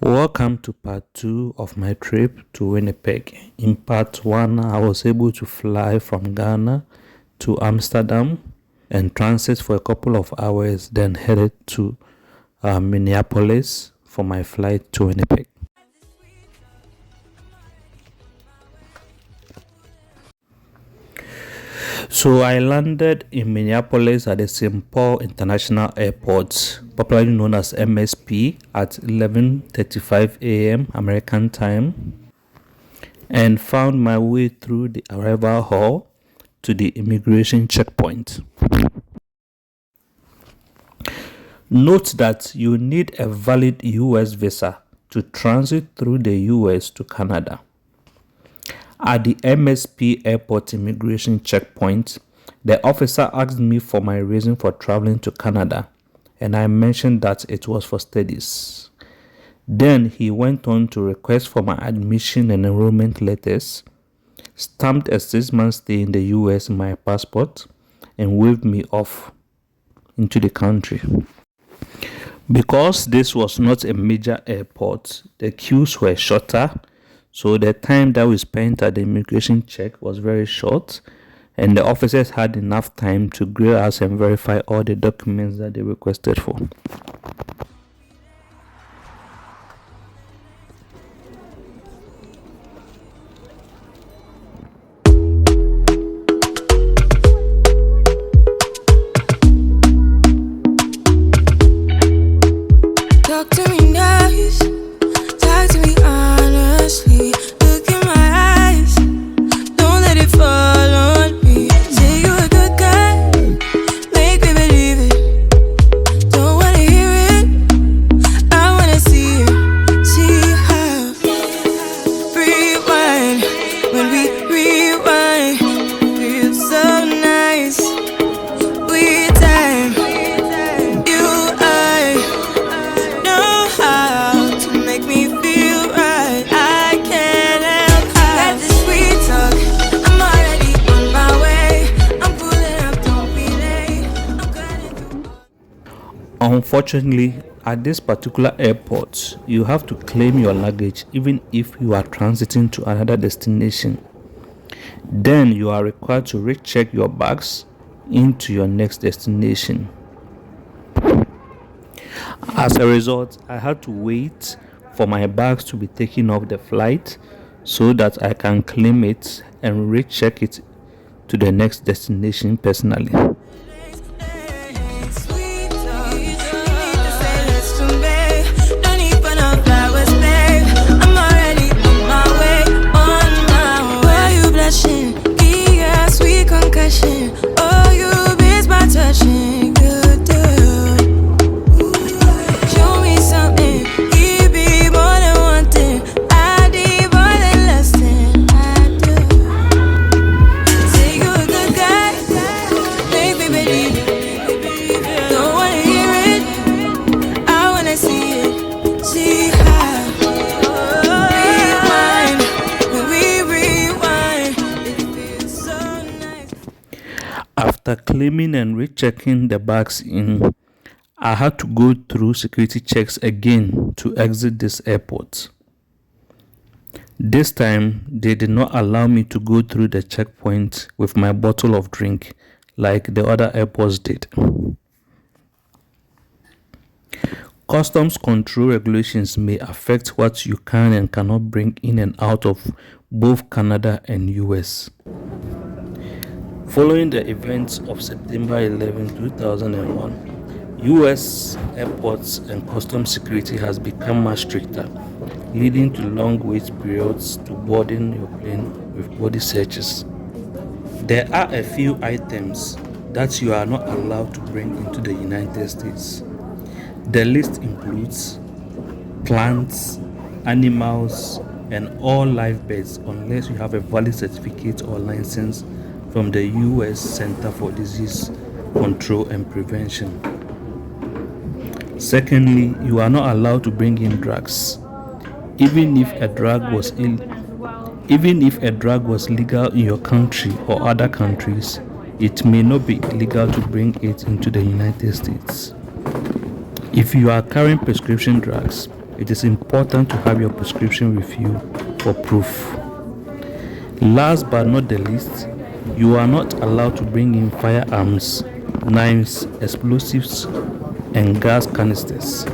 Welcome to part 2 of my trip to Winnipeg. In part 1, I was able to fly from Ghana to Amsterdam and transit for a couple of hours, then headed to Minneapolis for my flight to Winnipeg. So I landed in Minneapolis at the St. Paul International Airport, popularly known as MSP, at 11:35 a.m. American time, and found my way through the arrival hall to the immigration checkpoint. Note that you need a valid US visa to transit through the US to Canada. At the MSP airport immigration checkpoint, the officer asked me for my reason for traveling to Canada, and I mentioned that it was for studies. Then he went on to request for my admission and enrollment letters, stamped a 6-month stay in the US in my passport, and waved me off into the country. Because this was not a major airport, the queues were shorter, so the time that we spent at the immigration check was very short, and the officers had enough time to grill us and verify all the documents that they requested for. Talk to me nice, talk to me honestly. Look in my eyes, don't let it fall on me. Say you're a good guy, make me believe it. Don't wanna hear it, I wanna see it. See how rewind, when we rewind, feels so nice. We time, you I know how to make me feel right. I can't help how this sweet talk. I'm already on my way. I'm pulling up, don't be late. I'm cutting through. Unfortunately, at this particular airport, you have to claim your luggage even if you are transiting to another destination. Then you are required to recheck your bags into your next destination. As a result, I had to wait for my bags to be taken off the flight so that I can claim it and recheck it to the next destination personally. Sweet talk. You need to say less to me. Don't need for no flowers, babe. I'm already on my way, on my way. Why you blushing? Yeah, sweet concussion. Oh, you miss my touching. Good girl. Show me something. Give me more than one thing. I need more than less than I do. Say you're a good guy, make me believe it. Don't wanna hear it, I wanna see it. See how rewind, when we rewind, it feels so nice. After claiming and rechecking the bags in, I had to go through security checks again to exit this airport. This time, they did not allow me to go through the checkpoint with my bottle of drink like the other airports did. Customs control regulations may affect what you can and cannot bring in and out of both Canada and US. Following the events of September 11, 2001, US airports and customs security has become much stricter, leading to long wait periods to boarding your plane with body searches. There are a few items that you are not allowed to bring into the United States. The list includes plants, animals, and all live birds unless you have a valid certificate or license from the US Center for Disease Control and Prevention. Secondly, you are not allowed to bring in drugs. Even if a drug was legal in your country or other countries, it may not be legal to bring it into the United States. If you are carrying prescription drugs, it is important to have your prescription with you for proof. Last but not the least, you are not allowed to bring in firearms, knives, explosives, and gas canisters.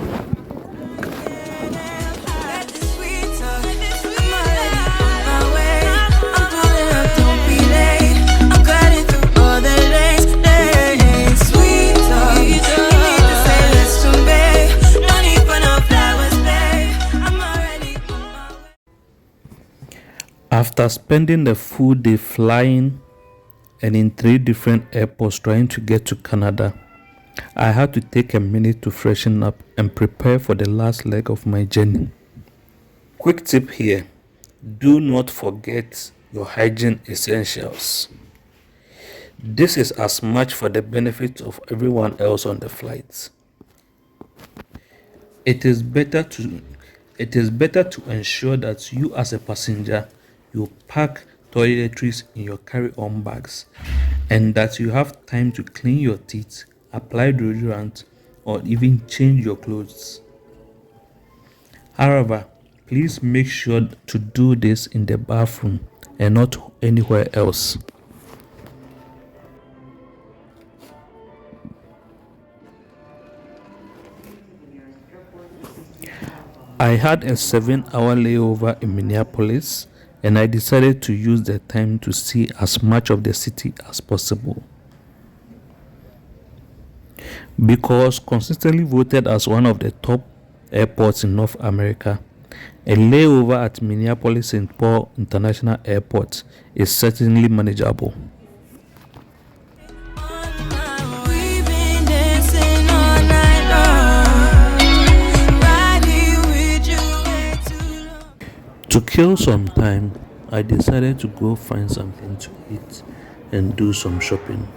After spending the full day flying and in 3 different airports trying to get to Canada, I had to take a minute to freshen up and prepare for the last leg of my journey. Quick tip here, do not forget your hygiene essentials. This is as much for the benefit of everyone else on the flight. It is better to ensure that you as a passenger, you pack toiletries in your carry-on bags and that you have time to clean your teeth, apply deodorant, or even change your clothes. However, please make sure to do this in the bathroom and not anywhere else. I had a 7-hour layover in Minneapolis, and I decided to use the time to see as much of the city as possible. Because consistently voted as one of the top airports in North America, a layover at Minneapolis-St. Paul International Airport is certainly manageable. To kill some time, I decided to go find something to eat and do some shopping.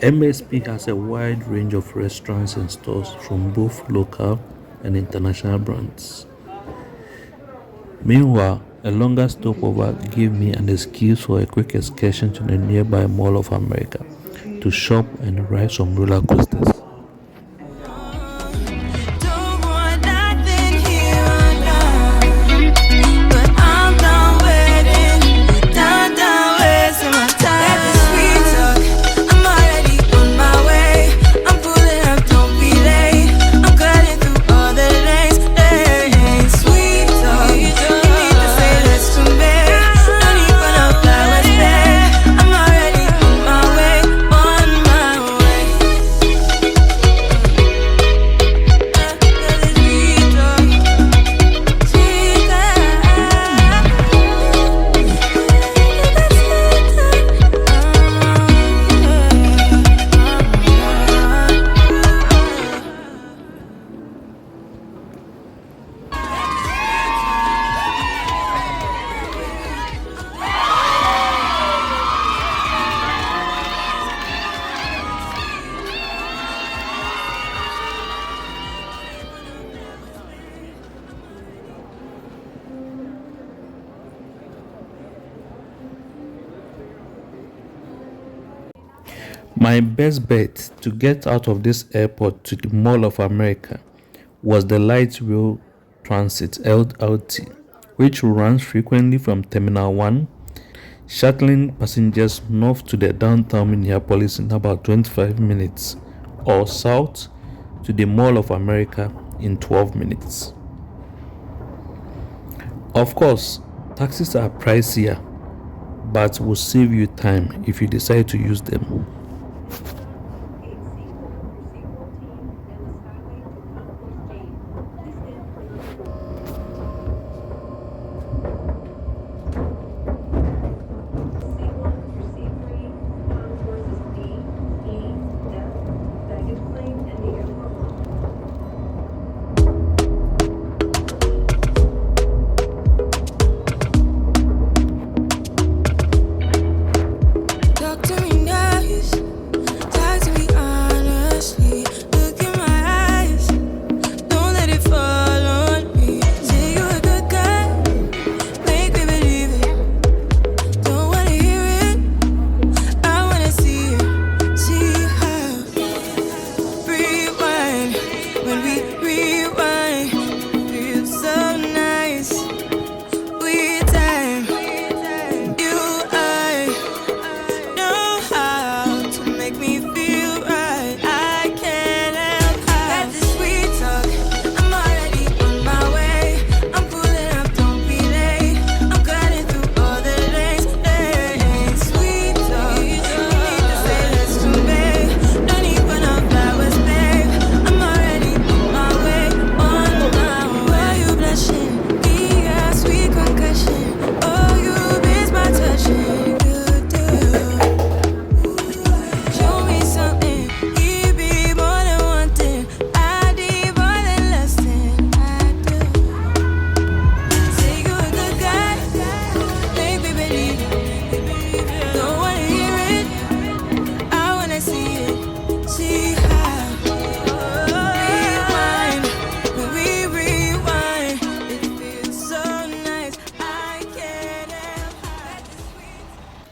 MSP has a wide range of restaurants and stores from both local and international brands. Meanwhile, a longer stopover gave me an excuse for a quick excursion to the nearby Mall of America to shop and ride some roller coasters. My best bet to get out of this airport to the Mall of America was the Light Rail Transit LRT, which runs frequently from Terminal 1, shuttling passengers north to the downtown Minneapolis in about 25 minutes, or south to the Mall of America in 12 minutes. Of course, taxis are pricier, but will save you time if you decide to use them. Talk to me nice.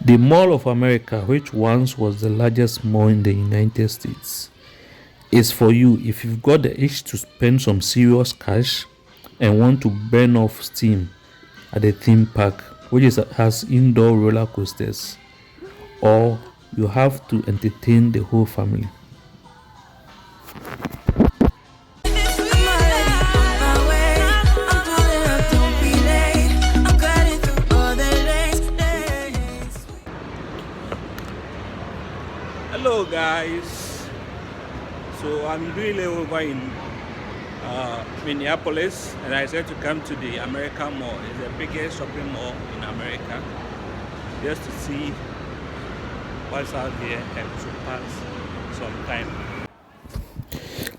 The Mall of America, which once was the largest mall in the United States, is for you if you've got the itch to spend some serious cash and want to burn off steam at the theme park, which has indoor roller coasters, or you have to entertain the whole family. I'm already on my way. I'm pulling up, don't be late. I'm cutting through all the lanes. Hello guys, so I'm doing over in Minneapolis, and I decided to come to the American Mall. It's the biggest shopping mall in America, just to see what's out there and to pass some time.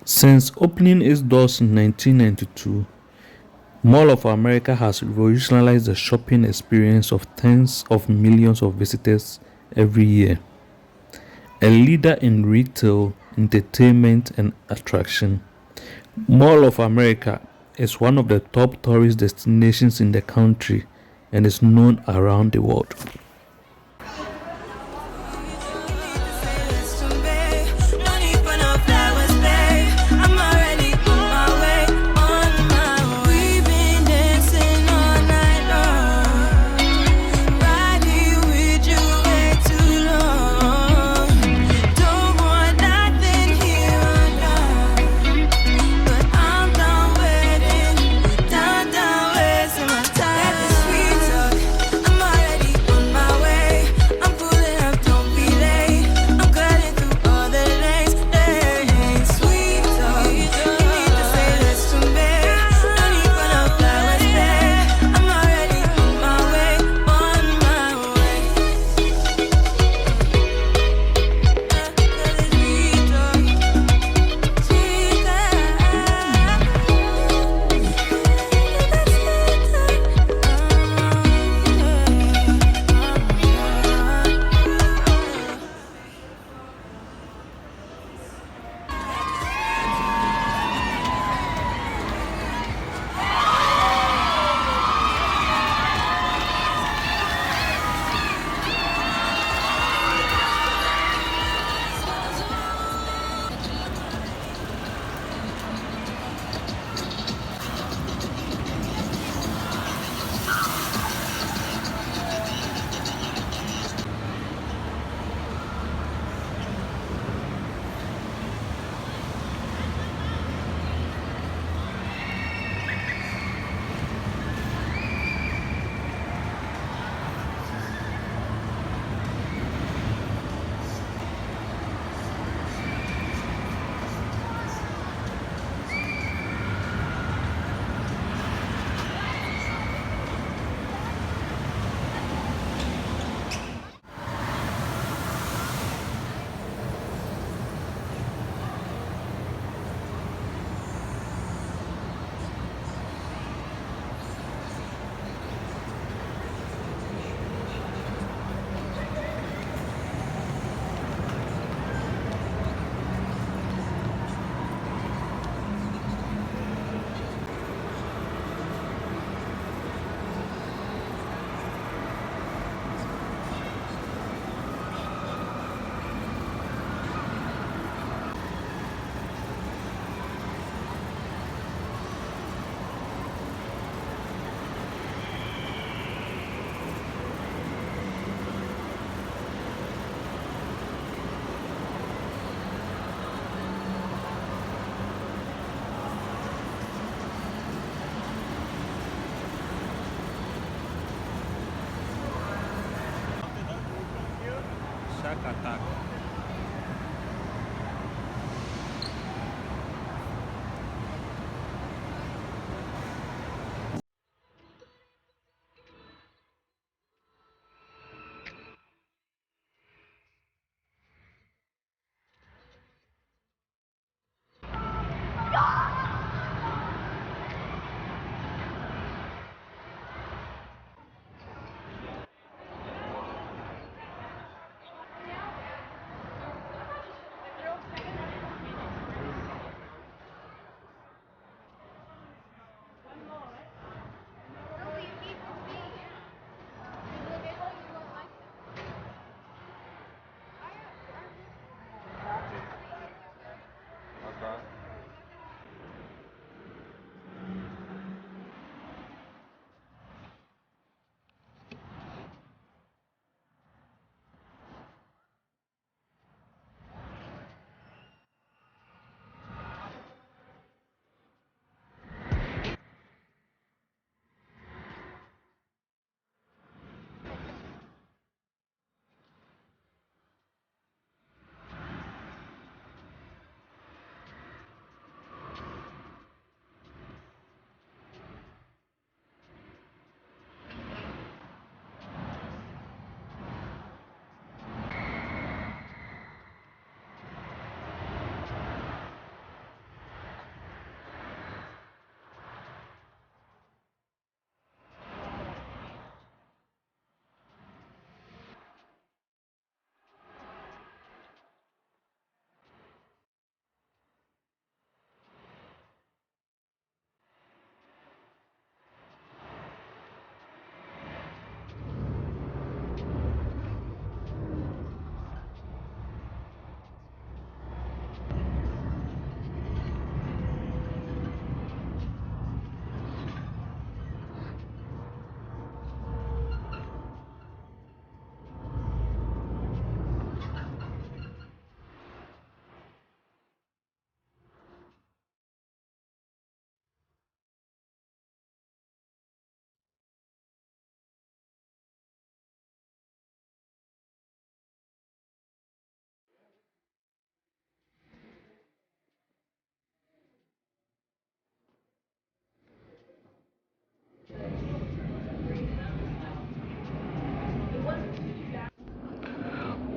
Since opening its doors in 1992, Mall of America has revolutionized the shopping experience of tens of millions of visitors every year. A leader in retail, entertainment, and attraction, Mall of America is one of the top tourist destinations in the country and is known around the world. Attack.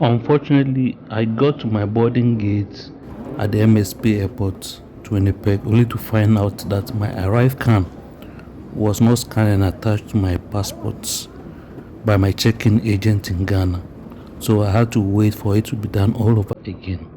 Unfortunately, I got to my boarding gate at the MSP airport to Winnipeg only to find out that my arrive can was not scanned and attached to my passports by my check-in agent in Ghana. So I had to wait for it to be done all over again.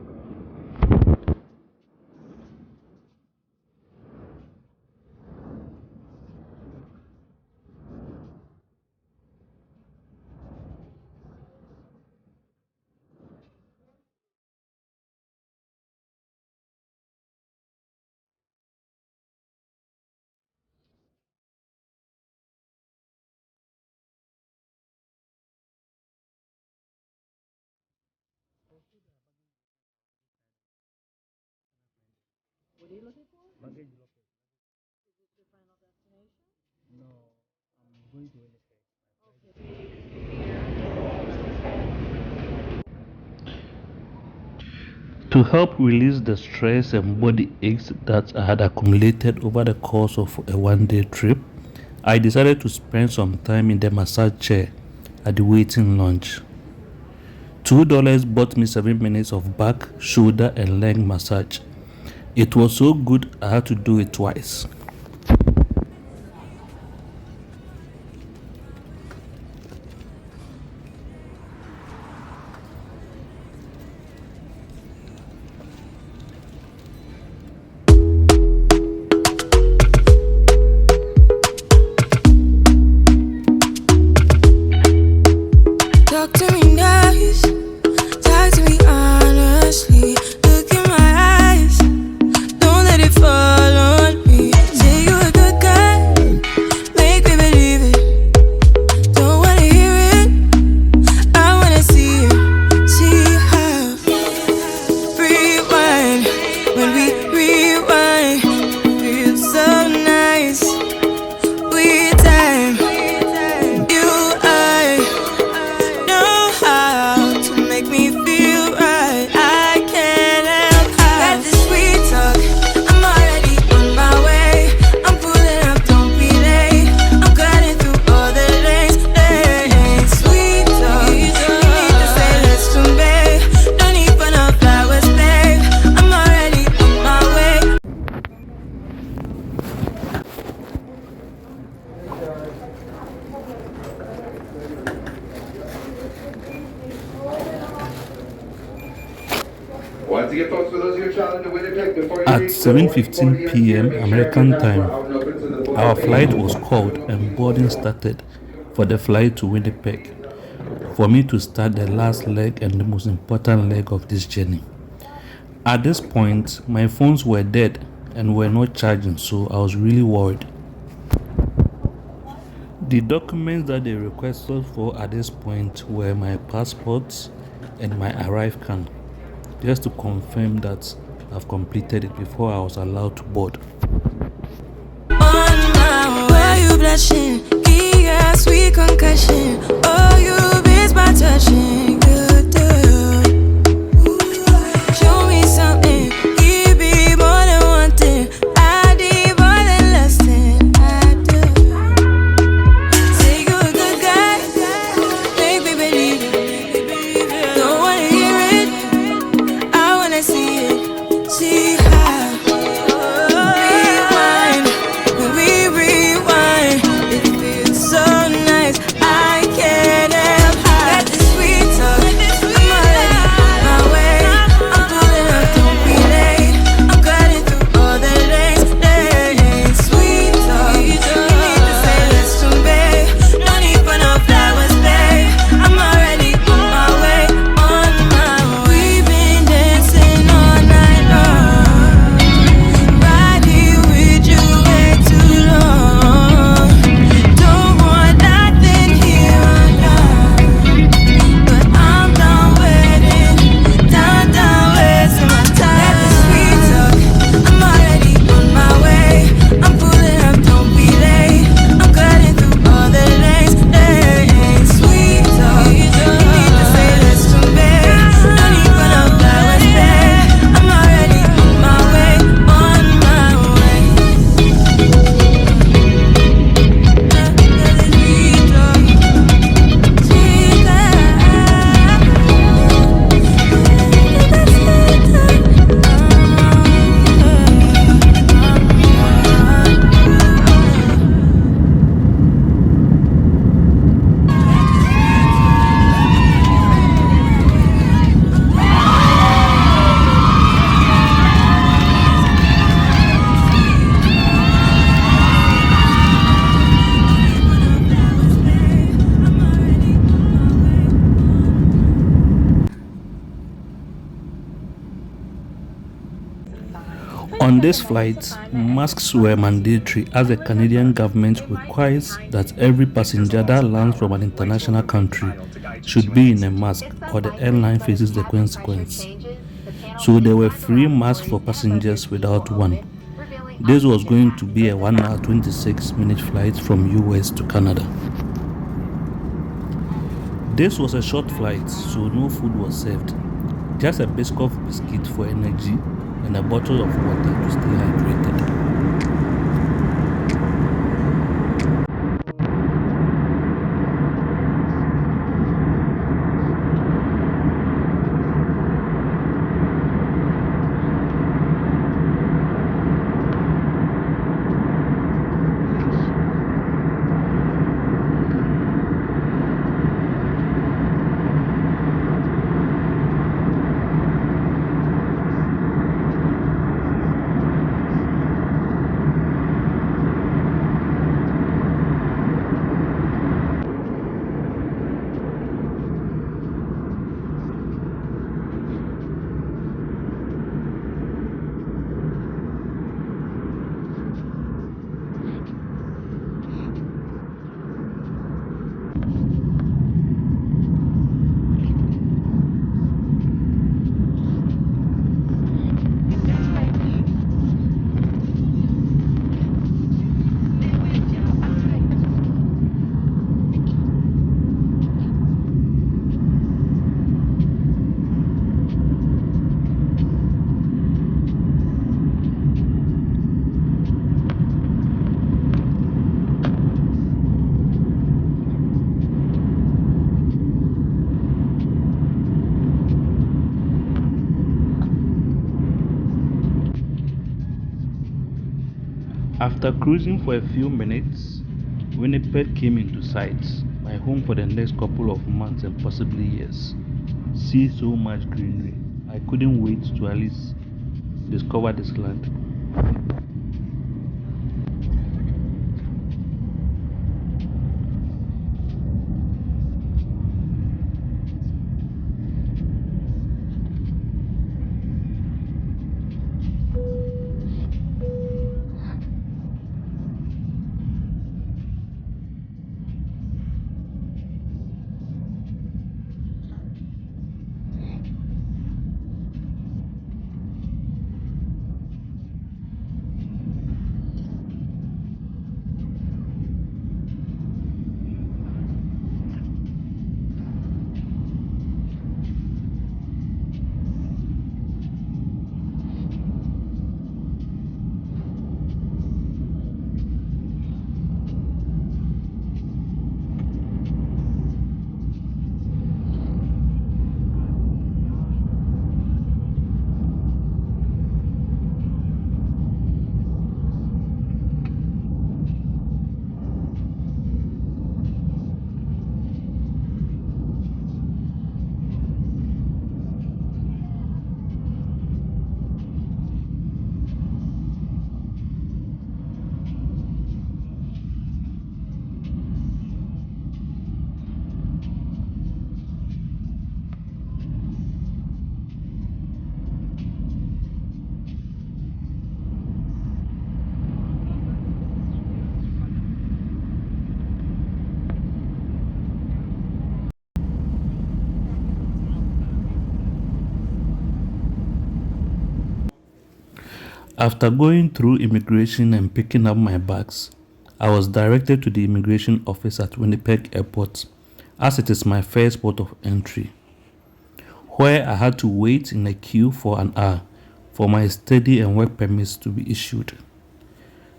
To help release the stress and body aches that I had accumulated over the course of a one-day trip, I decided to spend some time in the massage chair at the waiting lounge. $2 bought me 7 minutes of back, shoulder, and leg massage. It was so good I had to do it twice. Talk to me nice, talk to me honestly. Look in my eyes, don't let it fall on me. Say you a good guy, make me believe it. Don't wanna hear it, I wanna see it. See how rewind when we rewind. Feels so nice. We time, you I know how to make me feel right. I can't help how. Got this sweet talk, I'm already on my way. I'm pulling up, don't be late. I'm cutting through all the lanes. Sweet talk, you need to say less to me. Don't need for no flowers, babe. I'm already on my way. Once again, folks, for those of you traveling to Winnipeg, before you At reach 7:15 p.m. American time, our flight was called called and boarding started for the flight to Winnipeg for me to start the last leg and the most important leg of this journey. At this point, my phones were dead and were not charging, so I was really worried. The documents that they requested for at this point were my passports and my arrive can, just to confirm that I've completed it before I was allowed to board. On my way. Why you blushing? Yeah, sweet concussion. Oh, you miss my touching. Good girl. Show me something. Give me more than one thing. I need more than less than I do. Say you a good guy. Make me believe it. Don't wanna hear it, I wanna see it. See how rewind when we rewind. It feels so nice. I can't help how. Got this sweet talk. On this flight, masks were mandatory as the Canadian government requires that every passenger that lands from an international country should be in a mask or the airline faces the consequence. So there were free masks for passengers without one. This was going to be a 1 hour 26-minute flight from US to Canada. This was a short flight, so no food was served. Just a Biscoff biscuit for energy and a bottle of water to stay hydrated. After cruising for a few minutes, Winnipeg came into sight, my home for the next couple of months and possibly years. See so much greenery. I couldn't wait to at least discover this land. After going through immigration and picking up my bags, I was directed to the immigration office at Winnipeg Airport, as it is my first port of entry, where I had to wait in a queue for an hour for my study and work permits to be issued.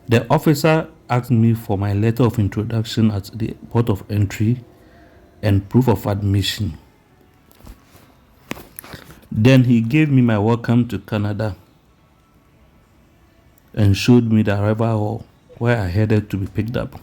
The officer asked me for my letter of introduction at the port of entry and proof of admission. Then he gave me my welcome to Canada and showed me the arrival hall where I headed to be picked up.